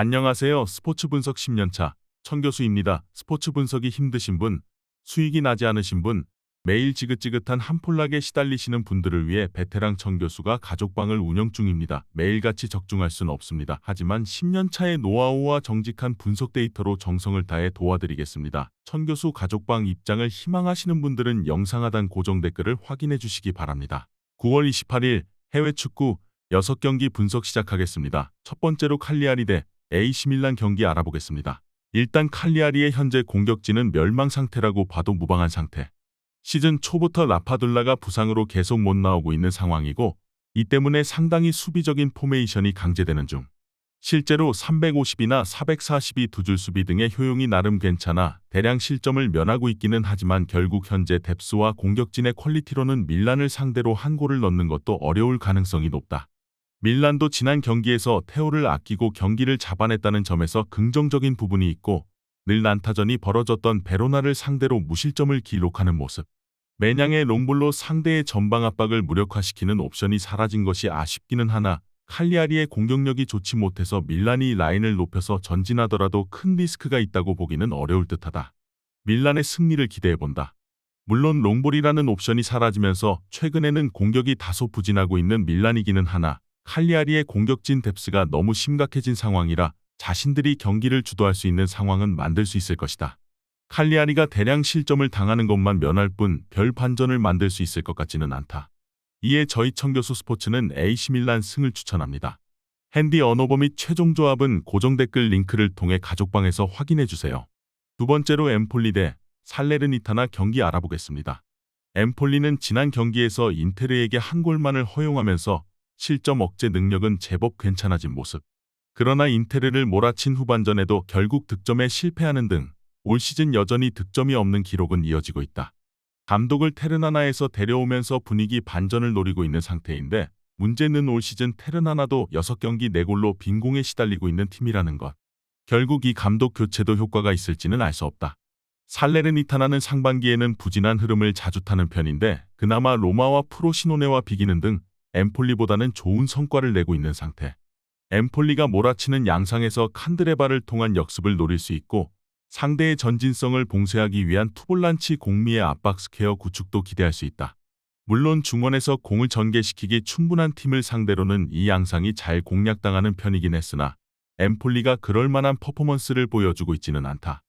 안녕하세요. 스포츠 분석 10년차 천교수입니다. 스포츠 분석이 힘드신 분, 수익이 나지 않으신 분, 매일 지긋지긋한 한폴락에 시달리시는 분들을 위해 베테랑 천교수가 가족방을 운영 중입니다. 매일같이 적중할 수는 없습니다. 하지만 10년차의 노하우와 정직한 분석 데이터로 정성을 다해 도와드리겠습니다. 천교수 가족방 입장을 희망하시는 분들은 영상 하단 고정 댓글을 확인해 주시기 바랍니다. 9월 28일 해외 축구 6경기 분석 시작하겠습니다. 첫 번째로 칼리아리 대 AC 밀란 경기 알아보겠습니다. 일단 칼리아리의 현재 공격진은 멸망 상태라고 봐도 무방한 상태. 시즌 초부터 라파둘라가 부상으로 계속 못 나오고 있는 상황이고 이 때문에 상당히 수비적인 포메이션이 강제되는 중. 실제로 350이나 442 두 줄 수비 등의 효용이 나름 괜찮아 대량 실점을 면하고 있기는 하지만 결국 현재 뎁스와 공격진의 퀄리티로는 밀란을 상대로 한 골을 넣는 것도 어려울 가능성이 높다. 밀란도 지난 경기에서 테오를 아끼고 경기를 잡아냈다는 점에서 긍정적인 부분이 있고 늘 난타전이 벌어졌던 베로나를 상대로 무실점을 기록하는 모습. 매냥의 롱볼로 상대의 전방 압박을 무력화시키는 옵션이 사라진 것이 아쉽기는 하나 칼리아리의 공격력이 좋지 못해서 밀란이 라인을 높여서 전진하더라도 큰 리스크가 있다고 보기는 어려울 듯하다. 밀란의 승리를 기대해본다. 물론 롱볼이라는 옵션이 사라지면서 최근에는 공격이 다소 부진하고 있는 밀란이기는 하나 칼리아리의 공격진 뎁스가 너무 심각해진 상황이라 자신들이 경기를 주도할 수 있는 상황은 만들 수 있을 것이다. 칼리아리가 대량 실점을 당하는 것만 면할 뿐 별 반전을 만들 수 있을 것 같지는 않다. 이에 저희 천교수 스포츠는 AC 밀란 승을 추천합니다. 핸디 언어버 및 최종 조합은 고정 댓글 링크를 통해 가족방에서 확인해주세요. 두 번째로 엠폴리 대 살레르니타나 경기 알아보겠습니다. 엠폴리는 지난 경기에서 인테르에게 한 골만을 허용하면서 실점 억제 능력은 제법 괜찮아진 모습. 그러나 인테르를 몰아친 후반전에도 결국 득점에 실패하는 등 올 시즌 여전히 득점이 없는 기록은 이어지고 있다. 감독을 테르나나에서 데려오면서 분위기 반전을 노리고 있는 상태인데 문제는 올 시즌 테르나나도 6경기 4골로 빈공에 시달리고 있는 팀이라는 것. 결국 이 감독 교체도 효과가 있을지는 알 수 없다. 살레르니타나는 상반기에는 부진한 흐름을 자주 타는 편인데 그나마 로마와 프로시노네와 비기는 등 엠폴리보다는 좋은 성과를 내고 있는 상태. 엠폴리가 몰아치는 양상에서 칸드레바를 통한 역습을 노릴 수 있고 상대의 전진성을 봉쇄하기 위한 투볼란치 공미의 압박 스퀘어 구축도 기대할 수 있다. 물론 중원에서 공을 전개시키기 충분한 팀을 상대로는 이 양상이 잘 공략당하는 편이긴 했으나 엠폴리가 그럴 만한 퍼포먼스를 보여주고 있지는 않다.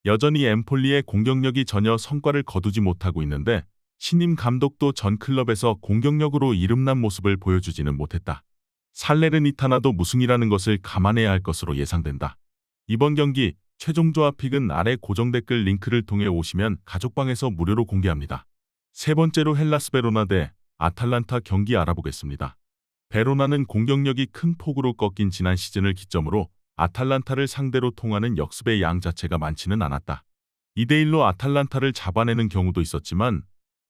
여전히 엠폴리의 공격력이 전혀 성과를 거두지 못하고 있는데 신임 감독도 전 클럽에서 공격력으로 이름난 모습을 보여주지는 못했다. 살레르니타나도 무승이라는 것을 감안해야 할 것으로 예상된다. 이번 경기 최종 조합 픽은 아래 고정 댓글 링크를 통해 오시면 가족방에서 무료로 공개합니다. 세 번째로 헬라스 베로나 대 아탈란타 경기 알아보겠습니다. 베로나는 공격력이 큰 폭으로 꺾인 지난 시즌을 기점으로 아탈란타를 상대로 통하는 역습의 양 자체가 많지는 않았다. 2대1로 아탈란타를 잡아내는 경우도 있었지만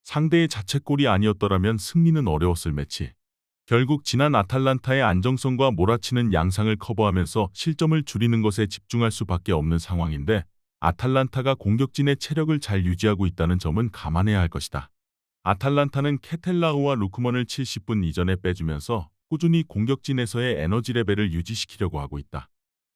상대의 자책골이 아니었더라면 승리는 어려웠을 매치. 결국 지난 아탈란타의 안정성과 몰아치는 양상을 커버하면서 실점을 줄이는 것에 집중할 수밖에 없는 상황인데 아탈란타가 공격진의 체력을 잘 유지하고 있다는 점은 감안해야 할 것이다. 아탈란타는 케텔라우와 루크먼을 70분 이전에 빼주면서 꾸준히 공격진에서의 에너지 레벨을 유지시키려고 하고 있다.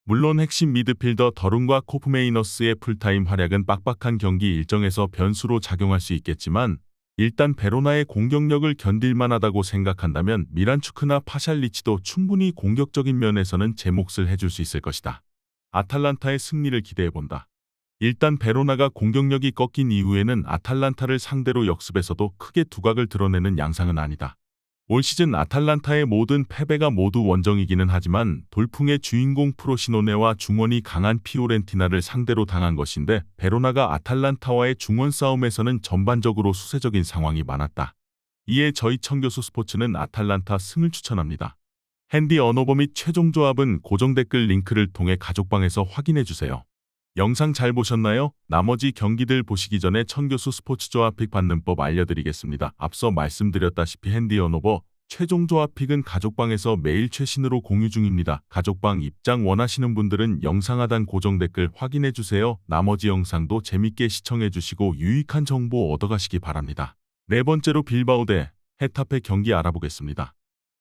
물론 핵심 미드필더 더룬과 코프메이너스의 풀타임 활약은 빡빡한 경기 일정에서 변수로 작용할 수 있겠지만 일단 베로나의 공격력을 견딜만하다고 생각한다면 미란추크나 파샬리치도 충분히 공격적인 면에서는 제 몫을 해줄 수 있을 것이다. 아탈란타의 승리를 기대해본다. 일단 베로나가 공격력이 꺾인 이후에는 아탈란타를 상대로 역습에서도 크게 두각을 드러내는 양상은 아니다. 올 시즌 아탈란타의 모든 패배가 모두 원정이기는 하지만 돌풍의 주인공 프로시노네와 중원이 강한 피오렌티나를 상대로 당한 것인데 베로나가 아탈란타와의 중원 싸움에서는 전반적으로 수세적인 상황이 많았다. 이에 저희 천교수 스포츠는 아탈란타 승을 추천합니다. 핸디 언어버 및 최종 조합은 고정 댓글 링크를 통해 가족방에서 확인해주세요. 영상 잘 보셨나요? 나머지 경기들 보시기 전에 천교수 스포츠 조합 픽 받는 법 알려드리겠습니다. 앞서 말씀드렸다시피 핸디 언어버 최종 조합 픽은 가족방에서 매일 최신으로 공유 중입니다. 가족방 입장 원하시는 분들은 영상 하단 고정 댓글 확인해주세요. 나머지 영상도 재밌게 시청해주시고 유익한 정보 얻어가시기 바랍니다. 네 번째로 빌바오 대 헤타페 경기 알아보겠습니다.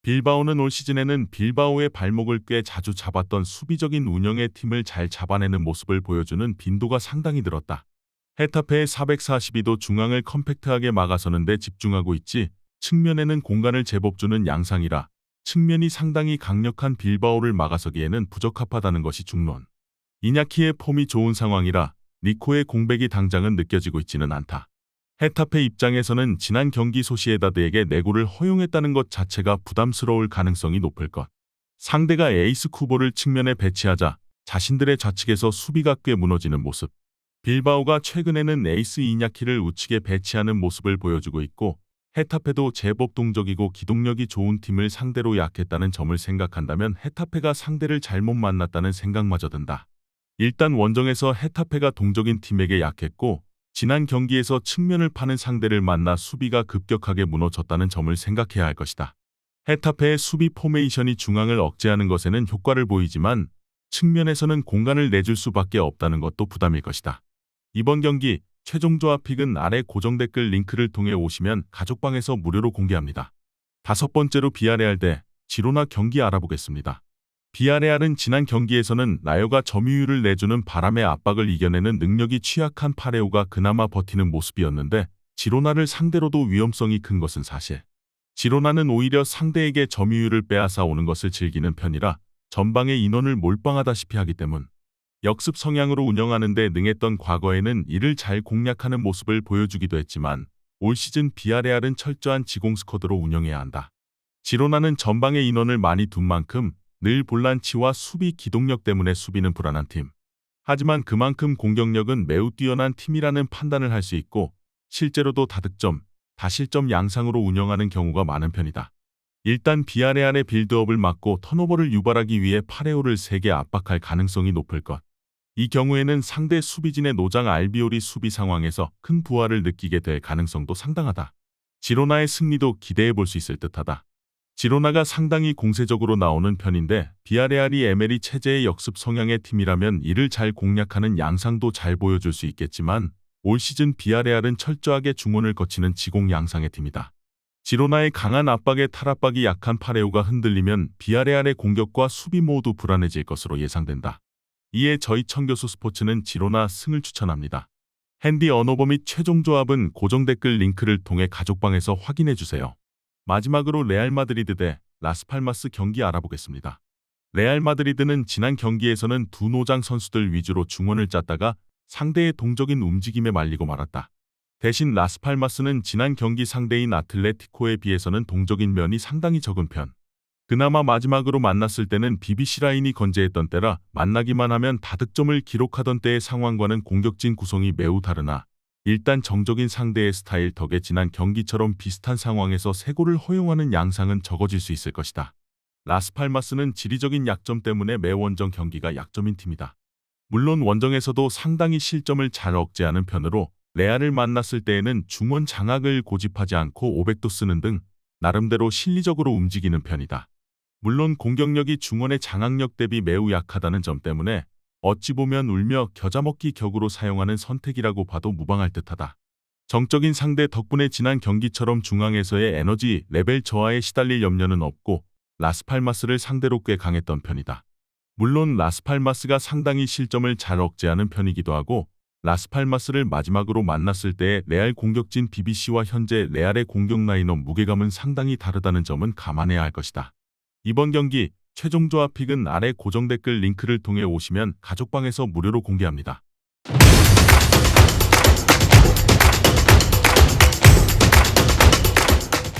빌바오는 올 시즌에는 빌바오의 발목을 꽤 자주 잡았던 수비적인 운영의 팀을 잘 잡아내는 모습을 보여주는 빈도가 상당히 늘었다. 헤타페의 442도 중앙을 컴팩트하게 막아서는 데 집중하고 있지 측면에는 공간을 제법 주는 양상이라 측면이 상당히 강력한 빌바오를 막아서기에는 부적합하다는 것이 중론. 이냐키의 폼이 좋은 상황이라 니코의 공백이 당장은 느껴지고 있지는 않다. 헤타페 입장에서는 지난 경기 소시에다드에게 내구를 허용했다는 것 자체가 부담스러울 가능성이 높을 것. 상대가 에이스 쿠보를 측면에 배치하자 자신들의 좌측에서 수비가 꽤 무너지는 모습. 빌바오가 최근에는 에이스 이냐키를 우측에 배치하는 모습을 보여주고 있고 헤타페도 제법 동적이고 기동력이 좋은 팀을 상대로 약했다는 점을 생각한다면 헤타페가 상대를 잘못 만났다는 생각마저 든다. 일단 원정에서 헤타페가 동적인 팀에게 약했고 지난 경기에서 측면을 파는 상대를 만나 수비가 급격하게 무너졌다는 점을 생각해야 할 것이다. 헤타페의 수비 포메이션이 중앙을 억제하는 것에는 효과를 보이지만 측면에서는 공간을 내줄 수밖에 없다는 것도 부담일 것이다. 이번 경기 최종 조합픽은 아래 고정 댓글 링크를 통해 오시면 가족방에서 무료로 공개합니다. 5번째로 비아레알 대 지로나 경기 알아보겠습니다. 비아레알은 지난 경기에서는 라요가 점유율을 내주는 바람의 압박을 이겨내는 능력이 취약한 파레오가 그나마 버티는 모습이었는데 지로나를 상대로도 위험성이 큰 것은 사실. 지로나는 오히려 상대에게 점유율을 빼앗아 오는 것을 즐기는 편이라 전방의 인원을 몰빵하다시피 하기 때문 역습 성향으로 운영하는 데 능했던 과거에는 이를 잘 공략하는 모습을 보여주기도 했지만 올 시즌 비아레알은 철저한 지공 스쿼드로 운영해야 한다. 지로나는 전방의 인원을 많이 둔 만큼 늘 볼란치와 수비 기동력 때문에 수비는 불안한 팀. 하지만 그만큼 공격력은 매우 뛰어난 팀이라는 판단을 할 수 있고 실제로도 다득점, 다실점 양상으로 운영하는 경우가 많은 편이다. 일단 비아레알의 빌드업을 막고 턴오버를 유발하기 위해 파레오를 세게 압박할 가능성이 높을 것. 이 경우에는 상대 수비진의 노장 알비올이 수비 상황에서 큰 부하를 느끼게 될 가능성도 상당하다. 지로나의 승리도 기대해 볼 수 있을 듯하다. 지로나가 상당히 공세적으로 나오는 편인데 비아레알이 에메리 체제의 역습 성향의 팀이라면 이를 잘 공략하는 양상도 잘 보여줄 수 있겠지만 올 시즌 비아레알은 철저하게 중원을 거치는 지공 양상의 팀이다. 지로나의 강한 압박에 탈압박이 약한 파레오가 흔들리면 비아레알의 공격과 수비 모두 불안해질 것으로 예상된다. 이에 저희 청교수 스포츠는 지로나 승을 추천합니다. 핸디 언어버 및 최종 조합은 고정 댓글 링크를 통해 가족방에서 확인해주세요. 마지막으로 레알 마드리드 대 라스팔마스 경기 알아보겠습니다. 레알 마드리드는 지난 경기에서는 두 노장 선수들 위주로 중원을 짰다가 상대의 동적인 움직임에 말리고 말았다. 대신 라스팔마스는 지난 경기 상대인 아틀레티코에 비해서는 동적인 면이 상당히 적은 편. 그나마 마지막으로 만났을 때는 BBC 라인이 건재했던 때라 만나기만 하면 다득점을 기록하던 때의 상황과는 공격진 구성이 매우 다르나 일단 정적인 상대의 스타일 덕에 지난 경기처럼 비슷한 상황에서 세골을 허용하는 양상은 적어질 수 있을 것이다. 라스팔마스는 지리적인 약점 때문에 매 원정 경기가 약점인 팀이다. 물론 원정에서도 상당히 실점을 잘 억제하는 편으로 레알을 만났을 때에는 중원 장악을 고집하지 않고 500도 쓰는 등 나름대로 실리적으로 움직이는 편이다. 물론 공격력이 중원의 장악력 대비 매우 약하다는 점 때문에 어찌 보면 울며 겨자먹기 격으로 사용하는 선택이라고 봐도 무방할 듯하다. 정적인 상대 덕분에 지난 경기처럼 중앙에서의 에너지 레벨 저하에 시달릴 염려는 없고 라스팔마스를 상대로 꽤 강했던 편이다. 물론 라스팔마스가 상당히 실점을 잘 억제하는 편이기도 하고 라스팔마스를 마지막으로 만났을 때의 레알 공격진 BBC와 현재 레알의 공격 라인업 무게감은 상당히 다르다는 점은 감안해야 할 것이다. 이번 경기 최종 조합픽은 아래 고정 댓글 링크를 통해 오시면 가족방에서 무료로 공개합니다.